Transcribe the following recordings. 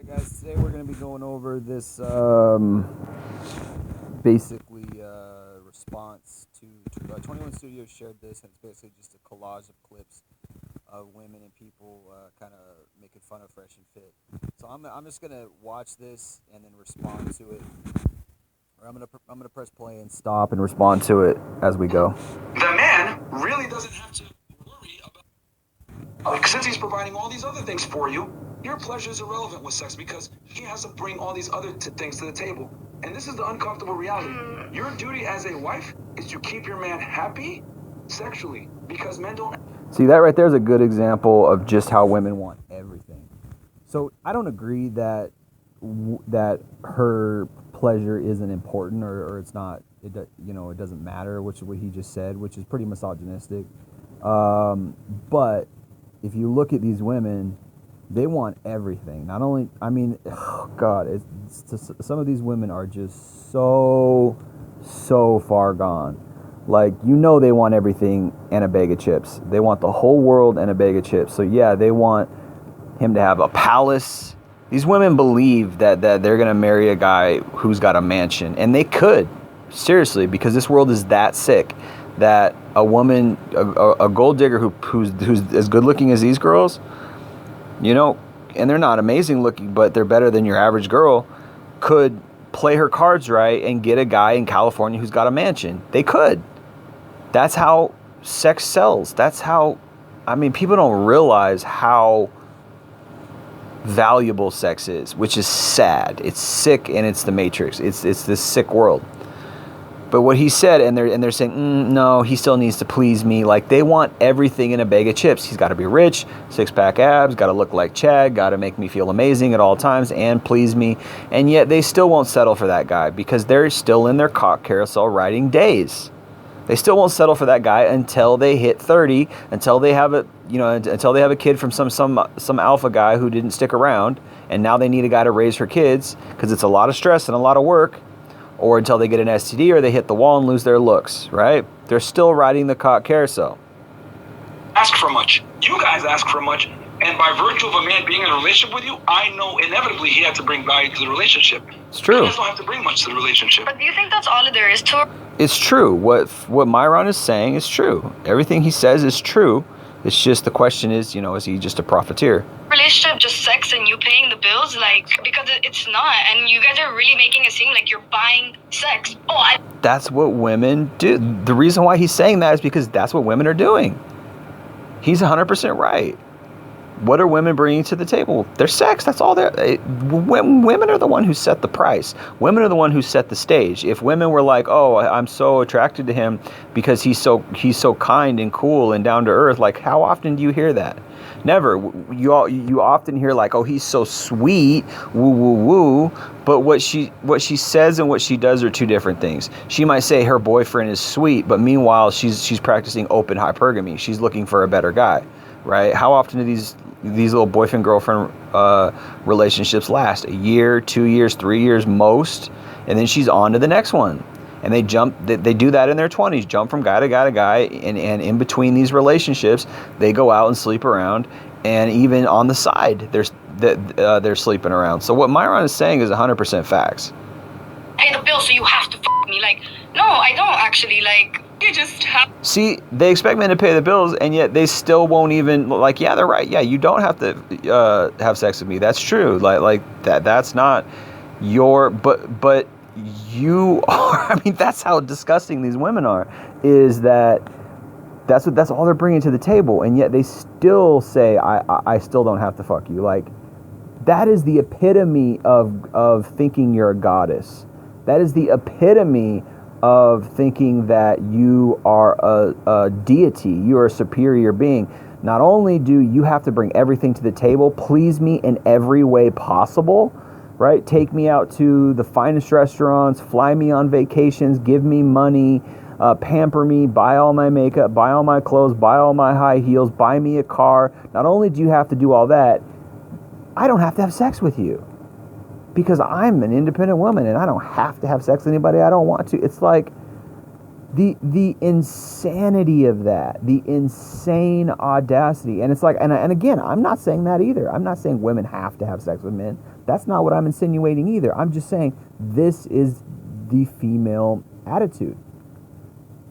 Guys, today we're going to be going over this basically response to 21 Studios shared this, and it's basically just a collage of clips of women and people kind of making fun of Fresh and Fit. So I'm just going to watch this and then respond to it. Or I'm gonna press play and stop and respond to it as we go. The man really doesn't have to worry about, since he's providing all these other things for you, your pleasure is irrelevant with sex because he has to bring all these other things to the table. And this is the uncomfortable reality. Your duty as a wife is to keep your man happy sexually because men don't. See, that right there is a good example of just how women want everything. So I don't agree that her pleasure isn't important or it's not. It doesn't matter, which is what he just said, which is pretty misogynistic. But if you look at these women, they want everything. Not only, I mean, oh God, some of these women are just so far gone. Like, they want everything and a bag of chips. They want the whole world and a bag of chips. So yeah, they want him to have a palace. These women believe that they're going to marry a guy who's got a mansion. And they could, seriously, because this world is that sick that a woman, a gold digger who's as good looking as these girls, and they're not amazing looking, but they're better than your average girl, could play her cards right and get a guy in California who's got a mansion. They could. That's how sex sells. That's how, people don't realize how valuable sex is, which is sad. It's sick, and it's the Matrix. It's this sick world. But what he said, and they're saying, no, he still needs to please me. Like, they want everything in a bag of chips. He's got to be rich, six-pack abs, got to look like Chad, got to make me feel amazing at all times and please me. And yet they still won't settle for that guy because they're still in their cock carousel riding days. They still won't settle for that guy until they hit 30, until they have a kid from some alpha guy who didn't stick around, and now they need a guy to raise her kids because it's a lot of stress and a lot of work. Or until they get an STD or they hit the wall and lose their looks, right? They're still riding the cock carousel. Ask for much. You guys ask for much. And by virtue of a man being in a relationship with you, I know inevitably he had to bring value to the relationship. It's true. You guys don't have to bring much to the relationship. But do you think that's all there is to it? It's true. What Myron is saying is true. Everything he says is true. It's just the question is, is he just a profiteer? Relationship, just sex and you paying the bills, because it's not, and you guys are really making it seem like you're buying sex. That's what women do. The reason why he's saying that is because that's what women are doing. He's 100% right. What are women bringing to the table? Their sex. That's all women are the one who set the price. Women are the one who set the stage. If women were like, oh, I'm so attracted to him because he's so kind and cool and down to earth, like, how often do you hear that? Never. You often hear like, oh, he's so sweet, woo woo woo. But what she says and what she does are two different things. She might say her boyfriend is sweet, but meanwhile she's practicing open hypergamy. She's looking for a better guy, right? How often do these little boyfriend girlfriend relationships last? A year, 2 years, 3 years most, and then she's on to the next one. And they do that in their 20s, jump from guy to guy to guy, and in between these relationships, they go out and sleep around, and even on the side, they're sleeping around. So what Myron is saying is 100% facts. Pay the bill, so you have to me. No, I don't actually. You just have. See, they expect men to pay the bills, and yet they still won't even, yeah, they're right. Yeah, you don't have to have sex with me. That's true. That's not your, but you are. That's how disgusting these women are, is that's all they're bringing to the table, and yet they still say, I still don't have to fuck you. That is the epitome of thinking you're a goddess. That is the epitome of thinking that you are a deity, you are a superior being. Not only do you have to bring everything to the table, please me in every way possible, right? Take me out to the finest restaurants, fly me on vacations, give me money, pamper me, buy all my makeup, buy all my clothes, buy all my high heels, buy me a car. Not only do you have to do all that, I don't have to have sex with you because I'm an independent woman and I don't have to have sex with anybody I don't want to. It's like, the insanity of that, the insane audacity. And it's like, and again, I'm not saying that either. I'm not saying women have to have sex with men. That's not what I'm insinuating either. I'm just saying this is the female attitude.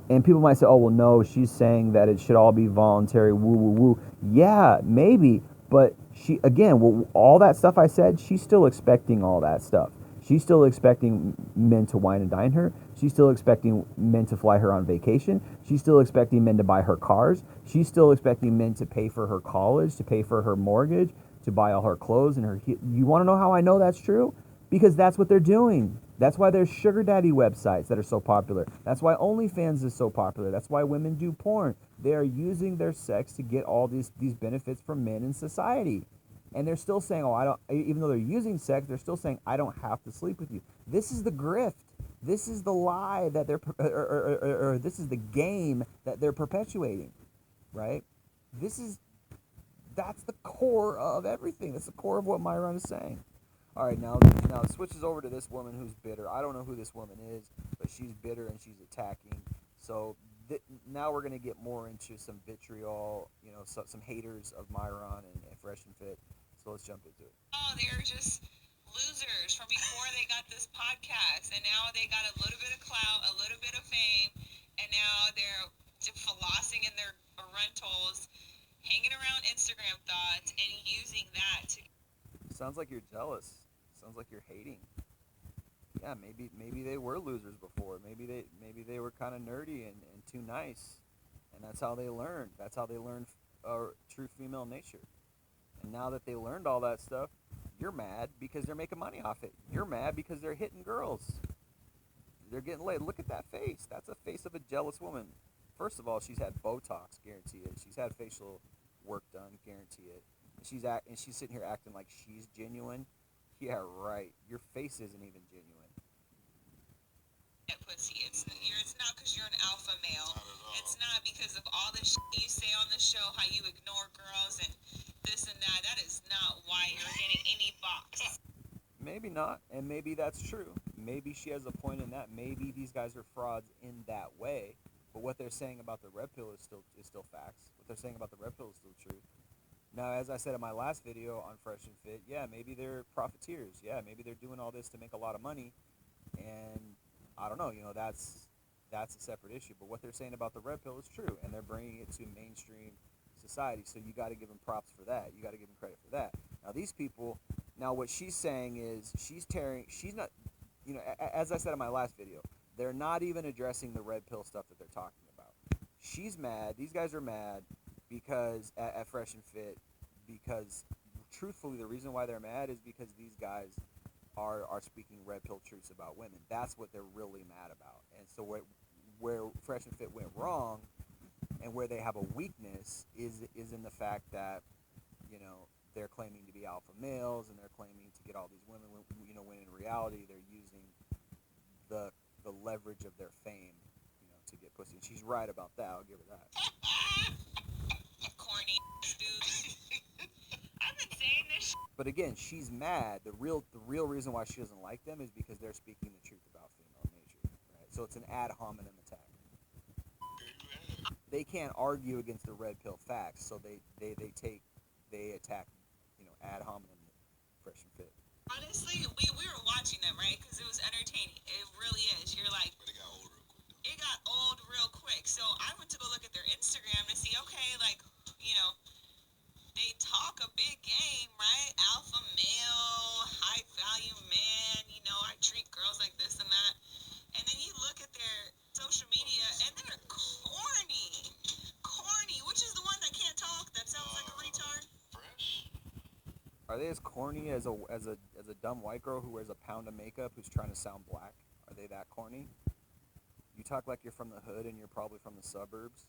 And people might say, oh, well, no, she's saying that it should all be voluntary, woo, woo, woo. Yeah, maybe. But she, again, well, all that stuff I said, she's still expecting all that stuff. She's still expecting men to wine and dine her. She's still expecting men to fly her on vacation. She's still expecting men to buy her cars. She's still expecting men to pay for her college, to pay for her mortgage, to buy all her clothes and her... You want to know how I know that's true? Because that's what they're doing. That's why there's sugar daddy websites that are so popular. That's why OnlyFans is so popular. That's why women do porn. They are using their sex to get all these benefits from men in society. And they're still saying, oh, I don't, even though they're using sex, they're still saying, I don't have to sleep with you. This is the grift. This is the lie that they're, or this is the game that they're perpetuating, right? That's the core of everything. That's the core of what Myron is saying. All right, now it switches over to this woman who's bitter. I don't know who this woman is, but she's bitter and she's attacking. So now we're going to get more into some vitriol, some haters of Myron and Fresh and Fit. So let's jump into it. Oh, they're just losers from before they got this podcast, and now they got a little bit of clout, a little bit of fame, and now they're flossing in their rentals, hanging around Instagram thoughts, and using that to... Sounds like you're jealous. Sounds like you're hating. Yeah, maybe they were losers before. Maybe they were kind of nerdy and too nice, and that's how they learned. That's how they learned true female nature. And now that they learned all that stuff, you're mad because they're making money off it. You're mad because they're hitting girls. They're getting laid. Look at that face. That's a face of a jealous woman. First of all, she's had Botox, guarantee it. She's had facial work done, guarantee it. And she's sitting here acting like she's genuine. Yeah, right. Your face isn't even genuine. Pussy. It's not because you're an alpha male. It's not because of all the shit you say on the show, how you ignore girls and this and that. That is not why you're getting any box. Maybe not, and maybe that's true. Maybe she has a point in that. Maybe these guys are frauds in that way. But what they're saying about the red pill is still facts. What they're saying about the red pill is still true. Now, as I said in my last video on Fresh and Fit, yeah, maybe they're profiteers. Yeah, maybe they're doing all this to make a lot of money, and I don't know. That's a separate issue. But what they're saying about the red pill is true, and they're bringing it to mainstream society. So you got to give them props for that. You got to give them credit for that. Now, these people. Now, what she's saying is she's not. As I said in my last video, they're not even addressing the red pill stuff that they're talking about. She's mad. These guys are mad. Because at Fresh and Fit, because truthfully the reason why they're mad is because these guys are speaking red pill truths about women. That's what they're really mad about. And so where Fresh and Fit went wrong and where they have a weakness is in the fact that they're claiming to be alpha males and they're claiming to get all these women when in reality they're using the leverage of their fame to get pussy. And she's right about that. I'll give her that. Corny dude. I've been saying this shit. But again, she's mad. The real reason why she doesn't like them is because they're speaking the truth about female nature, right? So it's an ad hominem attack. They can't argue against the red pill facts, so they attack, ad hominem Fresh and Fit. Honestly, we were watching them, right? Because it was entertaining. It really is. You're like, but it got old real quick. So I went to go look at their Instagram to see, okay, like, they talk a big game, right? Alpha male, high value man, I treat girls like this and that. And then you look at their social media and they're corny. Corny, which is the one that can't talk, that sounds like a retard. Fresh? Are they as corny as a dumb white girl who wears a pound of makeup who's trying to sound black? Are they that corny? You talk like you're from the hood and you're probably from the suburbs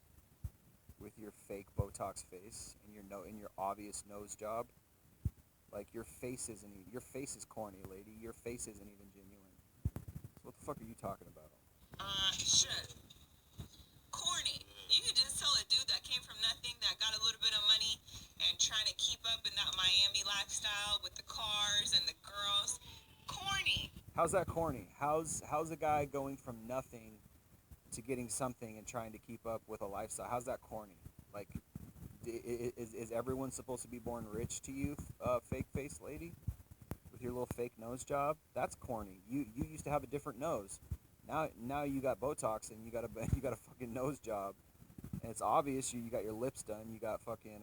with your fake Botox face and your obvious nose job. Like your face is corny, lady. Your face isn't even genuine. So what the fuck are you talking about? Shit. Corny. You could just tell a dude that came from nothing, that got a little bit of money and trying to keep up in that Miami lifestyle with the cars and the girls. Corny. How's that corny? How's a guy going from nothing to getting something and trying to keep up with a lifestyle. How's that corny? Like, is everyone supposed to be born rich to you, fake face lady, with your little fake nose job? That's corny. You used to have a different nose. Now you got Botox and you got a fucking nose job, and it's obvious you got your lips done. You got fucking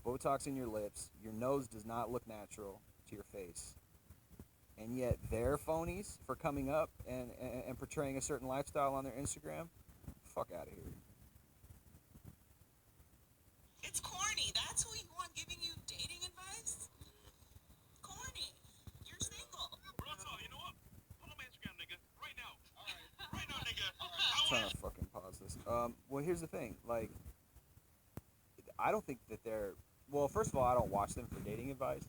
Botox in your lips. Your nose does not look natural to your face. And yet they're phonies for coming up and portraying a certain lifestyle on their Instagram. Fuck out of here. It's corny. That's who you want giving you dating advice? Corny. You're single. You know what? Follow my Instagram, nigga. Right now. All right. Right now, nigga. I'm trying to fucking pause this. Well, here's the thing. Like, I don't think that they're... Well, first of all, I don't watch them for dating advice.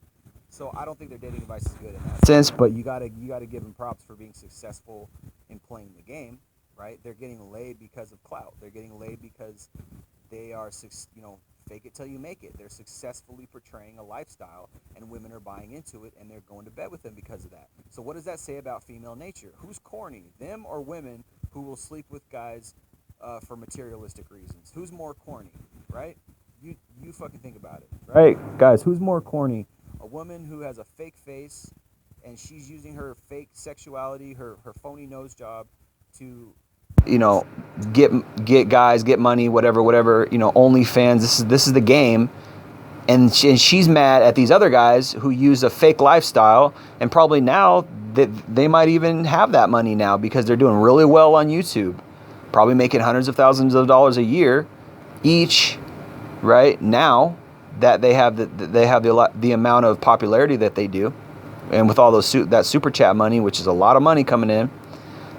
So I don't think their dating advice is good in that sense, but you gotta give them props for being successful in playing the game, right? They're getting laid because of clout. They're getting laid because they are, fake it till you make it. They're successfully portraying a lifestyle, and women are buying into it, and they're going to bed with them because of that. So what does that say about female nature? Who's corny, them or women who will sleep with guys for materialistic reasons? Who's more corny, right? You fucking think about it, right? Guys, who's more corny? A woman who has a fake face and she's using her fake sexuality, her phony nose job to, get guys, get money, whatever, OnlyFans. This is the game, and she's mad at these other guys who use a fake lifestyle, and probably now that they might even have that money now because they're doing really well on YouTube, probably making hundreds of thousands of dollars a year each, right now. That they have the amount of popularity that they do, and with all that super chat money, which is a lot of money coming in,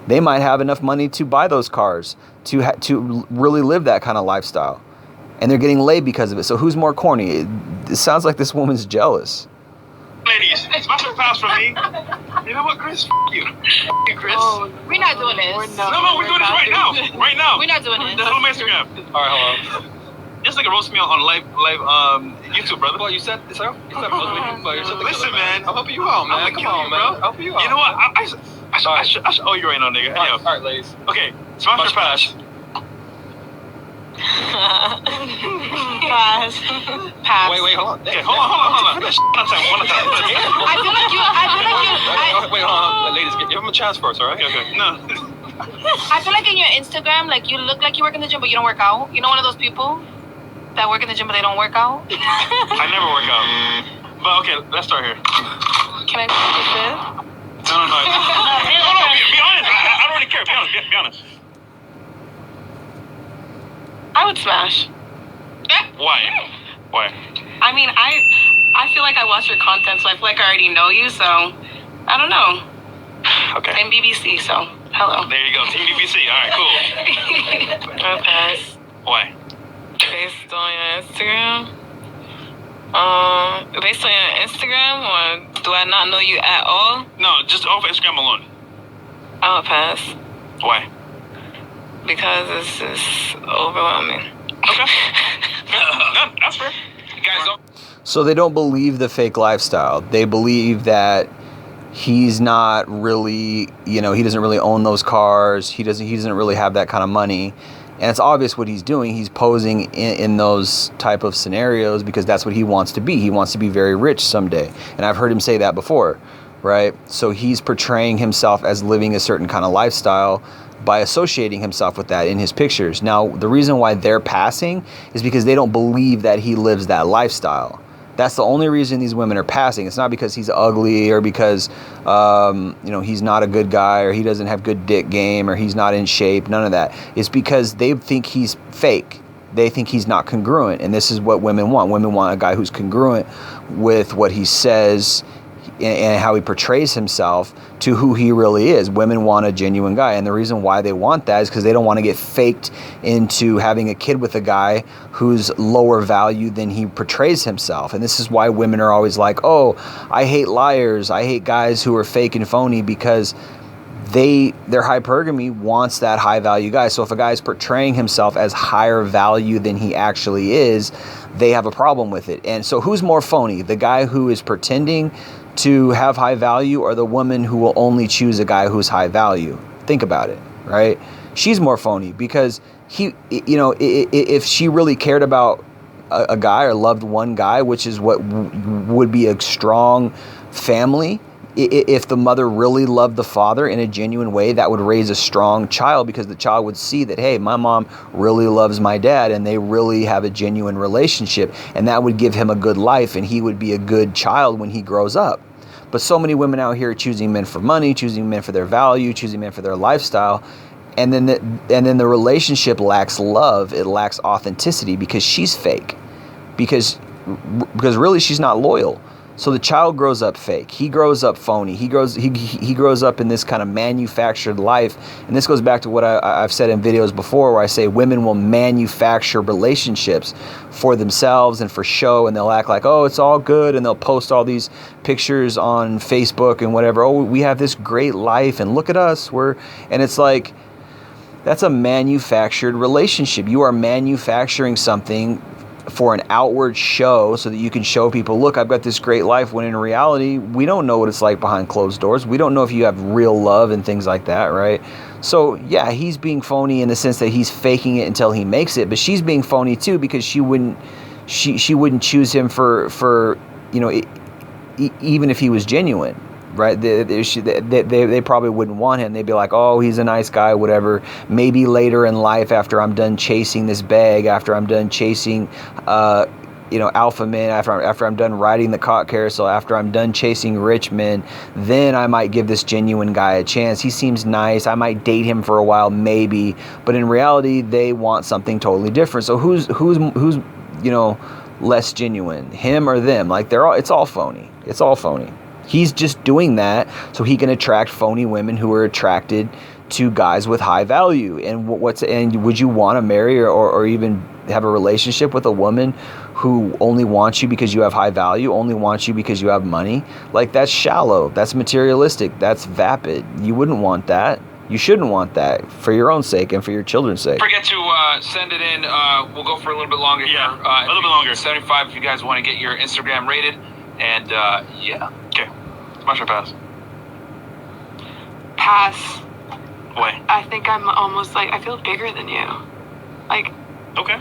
they might have enough money to buy those cars to really live that kind of lifestyle, and they're getting laid because of it. So who's more corny? It sounds like this woman's jealous. Ladies, smash a pass from me. You know what, Chris? You, Chris. Oh, we're not doing this. No, we're doing this right now. Right now. We're not doing this. Follow my Instagram. All right, hold on. Just like a roast me on live YouTube, brother. Well, you said roast me, but you're something. Listen, man. I'll help you out, man. Come on, man. I'll help you out. You know what? I should owe you right now, nigga. All right, ladies. Okay, smash or pass? Pass. Pass. Wait, hold on. Okay, hold on. One time. I feel like you. Wait, hold on. Ladies, give him a chance first, all right? Okay. No. I feel like in your Instagram, like you look like you work in the gym, but you don't work out. You know, one of those people that work in the gym, but they don't work out. I never work out. But okay, let's start here. Can I take this? No. Hey, hold on. Be honest. I don't really care. Be honest. I would smash. Why? I mean, I feel like I watch your content, so I feel like I already know you. So I don't know. Okay. And BBC, so hello. There you go. Team BBC. All right, cool. I'll pass. Why? Based on your Instagram? Based on your Instagram, or do I not know you at all? No, just off Instagram alone. I would pass. Why? Because it's just overwhelming. Okay. That's fair. Guys, don't. So they don't believe the fake lifestyle. They believe that he's not really, he doesn't really own those cars. He doesn't really have that kind of money. And it's obvious what he's doing. He's posing in those type of scenarios because that's what he wants to be. He wants to be very rich someday. And I've heard him say that before, right? So he's portraying himself as living a certain kind of lifestyle by associating himself with that in his pictures. Now, the reason why they're passing is because they don't believe that he lives that lifestyle. That's the only reason these women are passing. It's not because he's ugly or because, he's not a good guy or he doesn't have good dick game or he's not in shape. None of that. It's because they think he's fake. They think he's not congruent. And this is what women want. Women want a guy who's congruent with what he says and how he portrays himself to who he really is. Women want a genuine guy, and the reason why they want that is because they don't want to get faked into having a kid with a guy who's lower value than he portrays himself. And this is why women are always like, oh, I hate liars, I hate guys who are fake and phony, because their hypergamy wants that high value guy. So if a guy is portraying himself as higher value than he actually is, they have a problem with it. And so who's more phony? The guy who is pretending to have high value, or the woman who will only choose a guy who's high value? Think about it, right? she's more phony because if she really cared about a guy or loved one guy, which is what would be a strong family, if the mother really loved the father in a genuine way, that would raise a strong child because the child would see that, hey, my mom really loves my dad and they really have a genuine relationship, and that would give him a good life and he would be a good child when he grows up. But so many women out here are choosing men for money, choosing men for their value, choosing men for their lifestyle, and then the relationship lacks love, it lacks authenticity because she's fake, because really she's not loyal. So the child grows up fake. He grows up phony. He grows up in this kind of manufactured life. And this goes back to what I've said in videos before, where I say women will manufacture relationships for themselves and for show, and they'll act like, oh, it's all good, and they'll post all these pictures on Facebook and whatever. Oh, we have this great life, and look at us. And it's like, that's a manufactured relationship. You are manufacturing something for an outward show so that you can show people, look, I've got this great life, when in reality, we don't know what it's like behind closed doors. We don't know if you have real love and things like that, right? So yeah, he's being phony in the sense that he's faking it until he makes it, but she's being phony too because she wouldn't choose him for even if he was genuine. Right, they probably wouldn't want him. They'd be like, oh, he's a nice guy, whatever. Maybe later in life, after I'm done chasing this bag, after I'm done chasing, alpha men, after I'm done riding the cock carousel, after I'm done chasing rich men, then I might give this genuine guy a chance. He seems nice. I might date him for a while, maybe. But in reality, they want something totally different. So who's less genuine, him or them? Like it's all phony. It's all phony. He's just doing that so he can attract phony women who are attracted to guys with high value. And would you want to marry or even have a relationship with a woman who only wants you because you have high value, only wants you because you have money? Like, that's shallow, that's materialistic, that's vapid. You wouldn't want that. You shouldn't want that, for your own sake and for your children's sake. Don't forget to send it in. We'll go for a little bit longer here. Yeah, a little bit longer. 75 if you guys want to get your Instagram rated. And yeah. Okay. Smash or pass? Pass. Why? I think I'm almost like, I feel bigger than you. Like, Okay.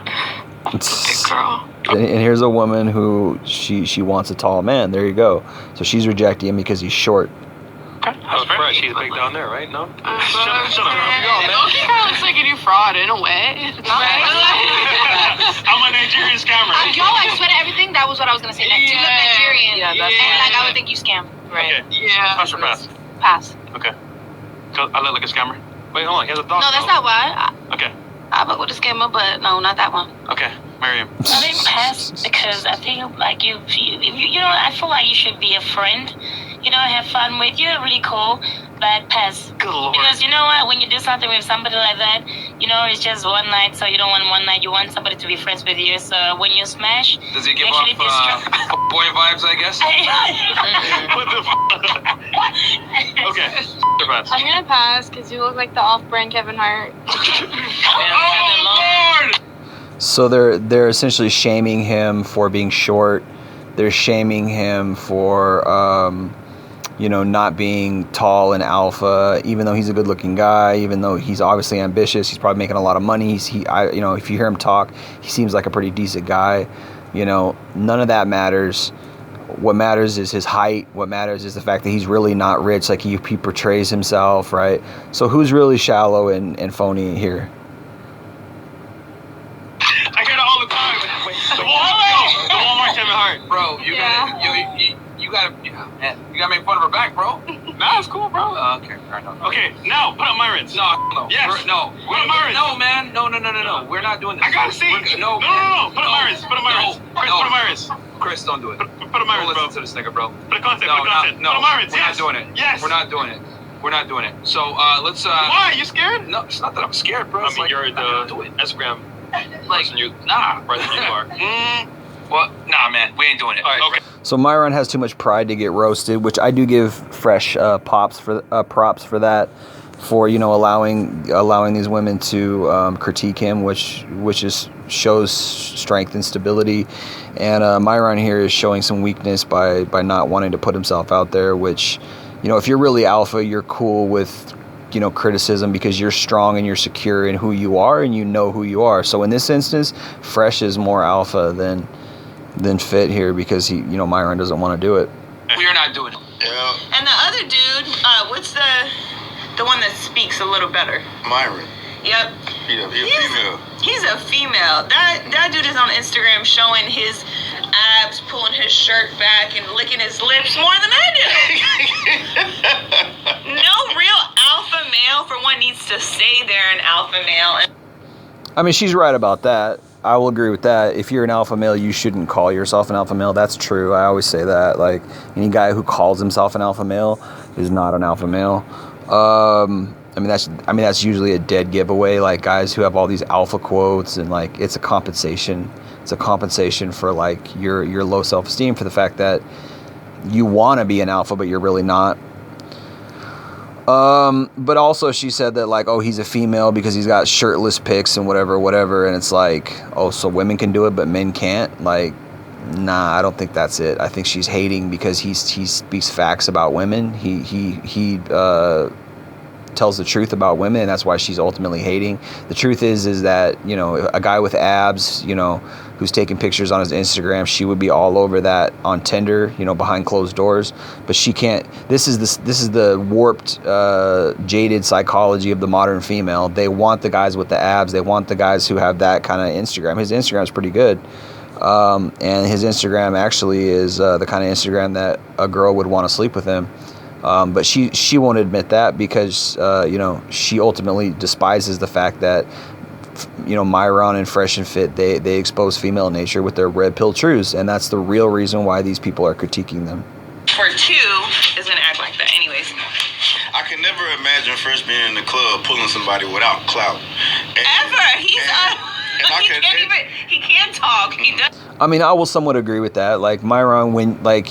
big girl. And here's a woman who she wants a tall man. There you go. So she's rejecting him because he's short. Okay. How's fresh? He's big down there, right? No? Shut up, Shut man. Okay, kind of looks like a new fraud in a way. I'm a Nigerian scammer. Yo, I swear to everything, that was what I was gonna say next. You look Yeah. Nigerian. Yeah, that's And like, I right. would think you scam. Right. Okay. Yeah. Smash or pass? Pass. Okay. So I look like a scammer? Wait, hold on. He has a dog. No, that's not why. Okay. I would with a scammer, but no, not that one. Okay. Miriam. I think pass because I think like you I feel like you should be a friend, have fun with. You're really cool, but pass. Good lord. Because you know what, when you do something with somebody like that, it's just one night, so you don't want one night. You want somebody to be friends with you. So when you smash, Does he give actually off boy vibes, I guess? What the f? Okay. Or pass? I'm gonna pass because you look like the off-brand Kevin Hart. Oh, Lord! So they're essentially shaming him for being short. They're shaming him for not being tall and alpha, even though he's a good-looking guy, even though he's obviously ambitious. He's probably making a lot of money. If you hear him talk, he seems like a pretty decent guy. None of that matters. What matters is his height. What matters is the fact that he's really not rich like he portrays himself, right? So who's really shallow and phony here? I hear that all the time. Wait, the Walmart Kevin Hart. Bro, you gotta make fun of her back, bro. Nah, it's cool, bro. Okay, all right, no. Okay, now put up my rinse. No. Yes. No. Put up my rinse. No, man. No. We're not doing this. I gotta see. No. No. Put up my rinse. Put up my rinse. Chris, put up my rinse. Chris, don't do it. Put up my Don't rinse, bro. listen to this nigga, bro. Put a content. No, Put a content. no. Put up my rinse. We're Yes. not doing it. Yes. We're not doing it. We're not doing it. So let's. Why? You scared? No, it's not that I'm scared, bro. I It's mean, like, you're I'm not gonna do the it. Instagram Like, person you nah. person you are. Well, nah, man. We ain't doing it. All right. Okay. So Myron has too much pride to get roasted, which I do give fresh props for that, for allowing these women to critique him, which shows strength and stability. And Myron here is showing some weakness by not wanting to put himself out there, which, if you're really alpha, you're cool with criticism because you're strong and you're secure in who you are and you know who you are. So in this instance, Fresh is more alpha than Fit here because Myron doesn't want to do it. We're not doing it. Yeah, And the other dude, what's the one that speaks a little better? Myron. Yep. He's a female. He's a female. That dude is on Instagram showing his abs, pulling his shirt back, and licking his lips more than I do. No real alpha male, for one, needs to say they're an alpha male. I mean, she's right about that. I will agree with that. If you're an alpha male, you shouldn't call yourself an alpha male. That's true. I always say that. Like, any guy who calls himself an alpha male is not an alpha male. That's usually a dead giveaway. Like, guys who have all these alpha quotes and like it's a compensation. It's a compensation for like your low self-esteem for the fact that you want to be an alpha but you're really not. But also she said that like, oh, he's a female because he's got shirtless pics and whatever, and it's like, oh, so women can do it but men can't? Like, nah, I don't think that's it. I think she's hating because he speaks facts about women. He tells the truth about women, and that's why she's ultimately hating. The truth is that, a guy with abs, who's taking pictures on his Instagram, she would be all over that on Tinder, behind closed doors. But she can't. This is the warped, jaded psychology of the modern female. They want the guys with the abs. They want the guys who have that kind of Instagram. His Instagram's pretty good. And his Instagram actually is the kind of Instagram that a girl would want to sleep with him. But she won't admit that because, she ultimately despises the fact that, Myron and Fresh and Fit, they expose female nature with their red pill truths. And that's the real reason why these people are critiquing them. For two is going to act like that anyways. I can never imagine Fresh being in the club pulling somebody without clout. He can't talk. He does. I mean, I will somewhat agree with that. Like, Myron,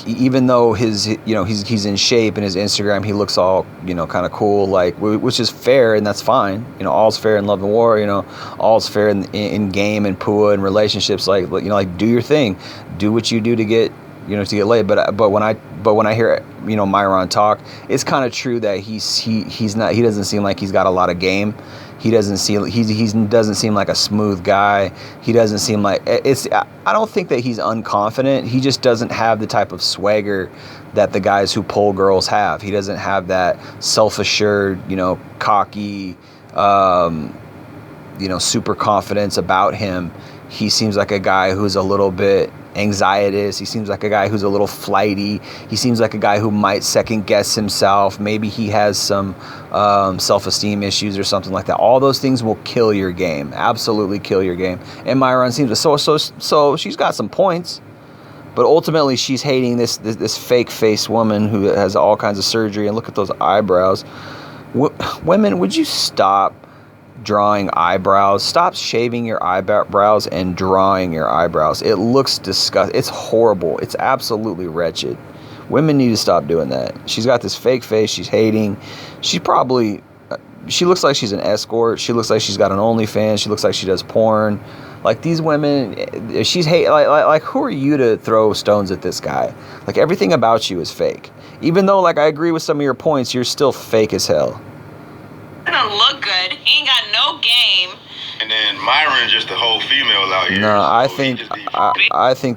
even though he's in shape and his Instagram, he looks all, kind of cool, like, which is fair, and that's fine. All's fair in love and war, all's fair in game and PUA and relationships. Like, do your thing. Do what you do to get laid. But when I hear, Myron talk, it's kind of true that he doesn't seem like he's got a lot of game. He doesn't seem like a smooth guy. He doesn't seem like I don't think that he's unconfident. He just doesn't have the type of swagger that the guys who pull girls have. He doesn't have that self-assured, cocky, super confidence about him. He seems like a guy who's a little bit anxietous. He seems like a guy who's a little flighty. He seems like a guy who might second guess himself. Maybe he has some self-esteem issues or something like that. All those things will kill your game. Absolutely kill your game. And Myron seems so she's got some points, but ultimately she's hating this fake face woman who has all kinds of surgery. And look at those eyebrows. Women, would you stop drawing eyebrows? Stop shaving your eyebrows and drawing your eyebrows. It looks disgusting. It's horrible. It's absolutely wretched. Women need to stop doing that. She's got this fake face. She's hating. She looks like she's an escort. She looks like she's got an OnlyFans. She looks like she does porn. Like, these women, she's like who are you to throw stones at this guy? Like, everything about you is fake. Even though, like, I agree with some of your points, you're still fake as hell. Doesn't look good. He ain't got no game. And then Myron's just a whole female out here. No, I think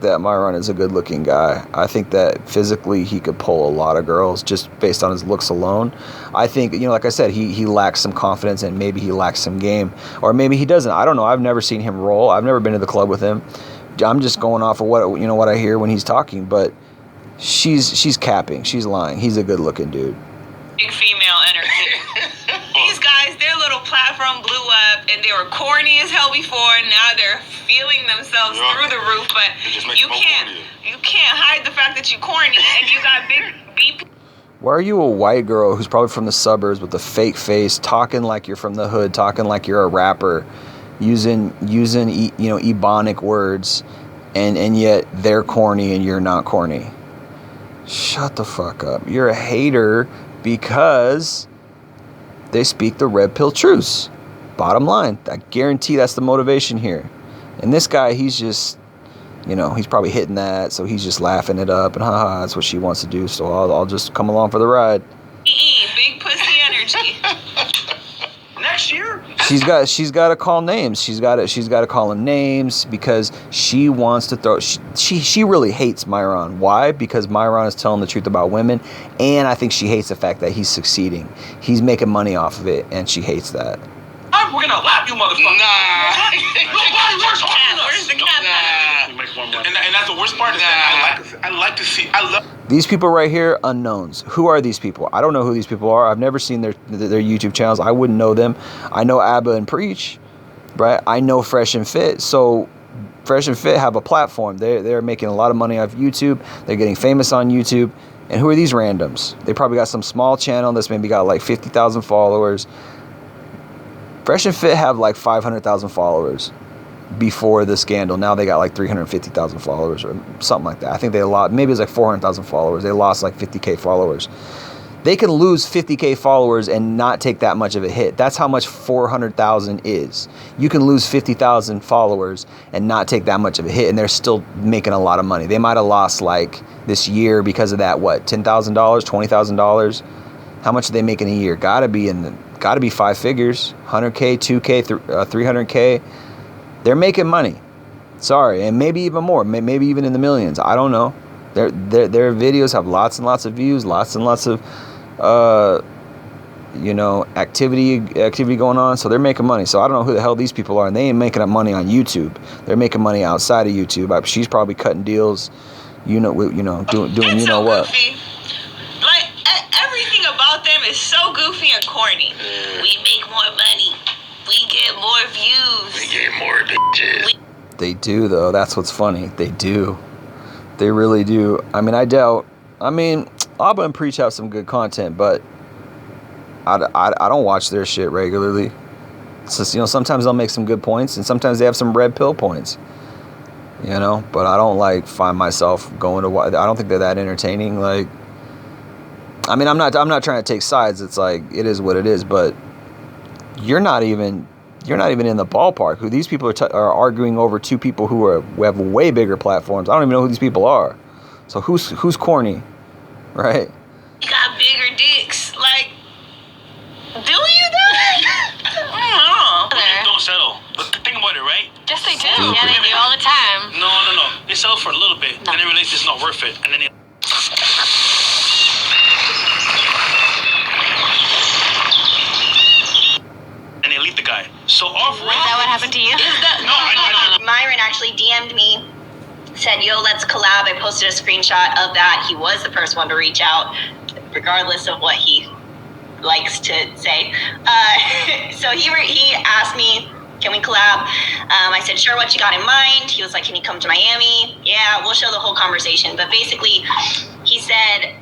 that Myron is a good-looking guy. I think that physically he could pull a lot of girls just based on his looks alone. I think, like I said, he lacks some confidence and maybe he lacks some game, or maybe he doesn't. I don't know. I've never seen him roll. I've never been to the club with him. I'm just going off of what I hear when he's talking. But she's capping. She's lying. He's a good-looking dude. Big female energy. These guys, their little platform blew up, and they were corny as hell before. Now they're feeling themselves through the roof. But you can't hide the fact that you're corny and you got big. Why are you a white girl who's probably from the suburbs with a fake face, talking like you're from the hood, talking like you're a rapper, using ebonic words, and yet they're corny and you're not corny? Shut the fuck up. You're a hater because they speak the red pill truths. Bottom line, I guarantee that's the motivation here. And this guy, he's just, he's probably hitting that, so he's just laughing it up, and haha, that's what she wants to do, so I'll just come along for the ride. Big pussy energy. next year. She's got to call names. She's got to call him names because she wants to throw. She really hates Myron. Why? Because Myron is telling the truth about women, and I think she hates the fact that he's succeeding. He's making money off of it, and she hates that. We're gonna lap you, motherfucker. Nah. Nobody works harder than us. Where's the cat? You make more money. And that's the worst part is that I like to see. I love. These people right here, unknowns. Who are these people? I don't know who these people are. I've never seen their YouTube channels. I wouldn't know them. I know Abba and Preach, right? I know Fresh and Fit. So Fresh and Fit have a platform. They're making a lot of money off YouTube. They're getting famous on YouTube. And who are these randoms? They probably got some small channel that's maybe got like 50,000 followers. Fresh and Fit have like 500,000 followers before the scandal. Now they got like 350,000 followers or something like that. I think they lost, maybe it's like 400,000 followers. They lost like 50K followers. They can lose 50K followers and not take that much of a hit. That's how much 400,000 is. You can lose 50,000 followers and not take that much of a hit, and they're still making a lot of money. They might have lost like this year because of that, what, $10,000, $20,000? How much are they making a year? Gotta be 5 figures, 100K, 2K, 300K. They're making money. Sorry, and maybe even more, maybe even in the millions. I don't know. Their videos have lots and lots of views, lots and lots of activity going on. So they're making money. So I don't know who the hell these people are, and they ain't making up money on YouTube. They're making money outside of YouTube. She's probably cutting deals, doing It's so what. Goofy. Like everything about them is so goofy and corny. We make more money. We get more views. We get more bitches. They do, though. That's what's funny. They do. They really do. I mean, Abba and Preach have some good content, but I don't watch their shit regularly. It's just, sometimes they'll make some good points, and sometimes they have some red pill points. But I don't find myself going to watch. I don't think they're that entertaining. I'm not trying to take sides. It's like, it is what it is, but you're not even in the ballpark. Who these people are arguing over two people who have way bigger platforms. I don't even know who these people are. So who's corny, right? You got bigger dicks. Like, do you though? I don't know. Don't settle. But think about it, right? Yes, they do. Yeah, they do all the time. No. They settle for a little bit, then they realize it's not worth it, and then they. And they leave the guy. So off. Is that what happened to you? No, I Myron actually DM'd me, said, yo, let's collab. I posted a screenshot of that. He was the first one to reach out, regardless of what he likes to say. So he asked me, can we collab? I said, sure, what you got in mind? He was like, can you come to Miami? Yeah, we'll show the whole conversation. But basically, he said,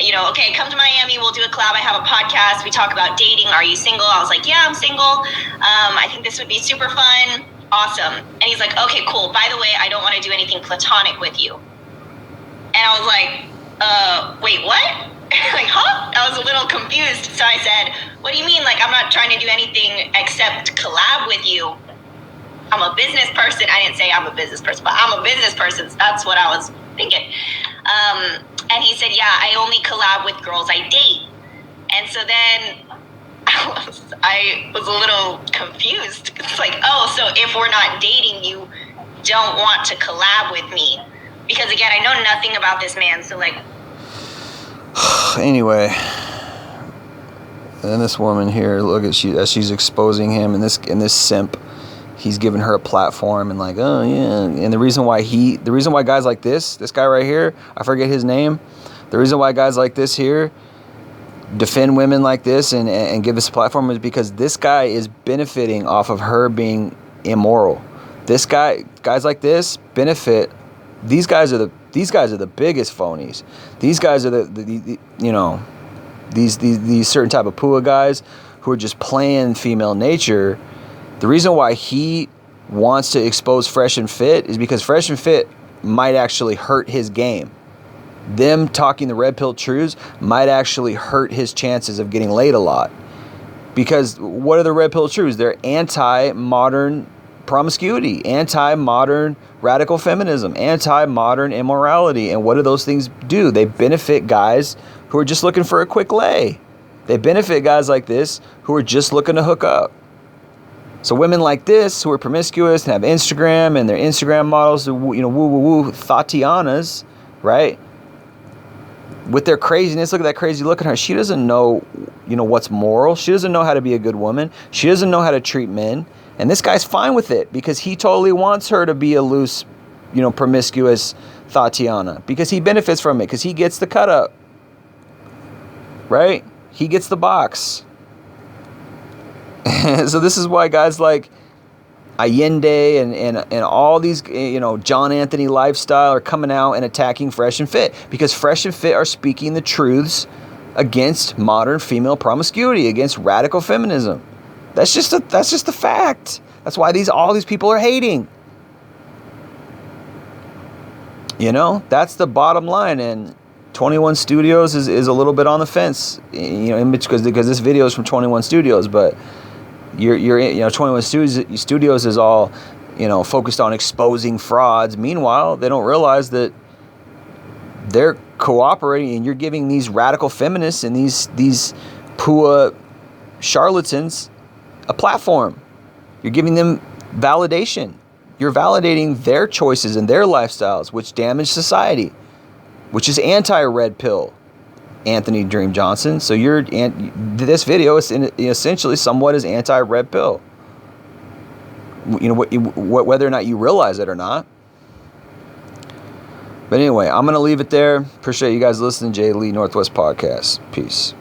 okay, come to Miami. We'll do a collab. I have a podcast. We talk about dating. Are you single? I was like, yeah, I'm single. I think this would be super fun. Awesome. And he's like, okay, cool. By the way, I don't want to do anything platonic with you. And I was like, wait, what? Like, huh? I was a little confused. So I said, what do you mean? Like, I'm not trying to do anything except collab with you. I'm a business person. I didn't say I'm a business person, but I'm a business person. So that's what I was thinking. And he said, yeah, I only collab with girls I date. And so then I was a little confused. It's like, oh, so if we're not dating, you don't want to collab with me. Because again, I know nothing about this man. So like, anyway, and this woman here, look at as she's exposing him, and this simp, he's giving her a platform, and like, oh yeah, and the reason why guys like this guy right here, I forget his name, the reason why guys like this here defend women like this and give this a platform is because this guy is benefiting off of her being immoral. Guys like this benefit. These guys are the biggest phonies. These guys are these certain type of pua guys who are just playing female nature. The reason why he wants to expose Fresh and Fit is because Fresh and Fit might actually hurt his game. Them talking the red pill truths might actually hurt his chances of getting laid a lot. Because what are the red pill truths? They're anti-modern promiscuity, anti-modern radical feminism, anti-modern immorality. And what do those things do? They benefit guys who are just looking for a quick lay. They benefit guys like this who are just looking to hook up. So women like this who are promiscuous and have Instagram and their Instagram models, woo, Tatianas, right? With their craziness, look at that crazy look at her. She doesn't know, what's moral. She doesn't know how to be a good woman. She doesn't know how to treat men. And this guy's fine with it because he totally wants her to be a loose, promiscuous Tatiana because he benefits from it because he gets the cut up, right? He gets the box. So this is why guys like Allende and all these, John Anthony Lifestyle are coming out and attacking Fresh and Fit because Fresh and Fit are speaking the truths against modern female promiscuity, against radical feminism. That's just a fact. That's why all these people are hating. That's the bottom line. And 21 Studios is a little bit on the fence, because this video is from 21 Studios, but you're 21 Studios is all, focused on exposing frauds. Meanwhile, they don't realize that they're cooperating and you're giving these radical feminists and these PUA charlatans a platform. You're giving them validation. You're validating their choices and their lifestyles, which damage society, which is anti-red pill, Anthony Dream Johnson. So this video is essentially somewhat is anti-red pill. Whether or not you realize it or not. But anyway, I'm going to leave it there. Appreciate you guys listening to Jay Lee Northwest Podcast. Peace.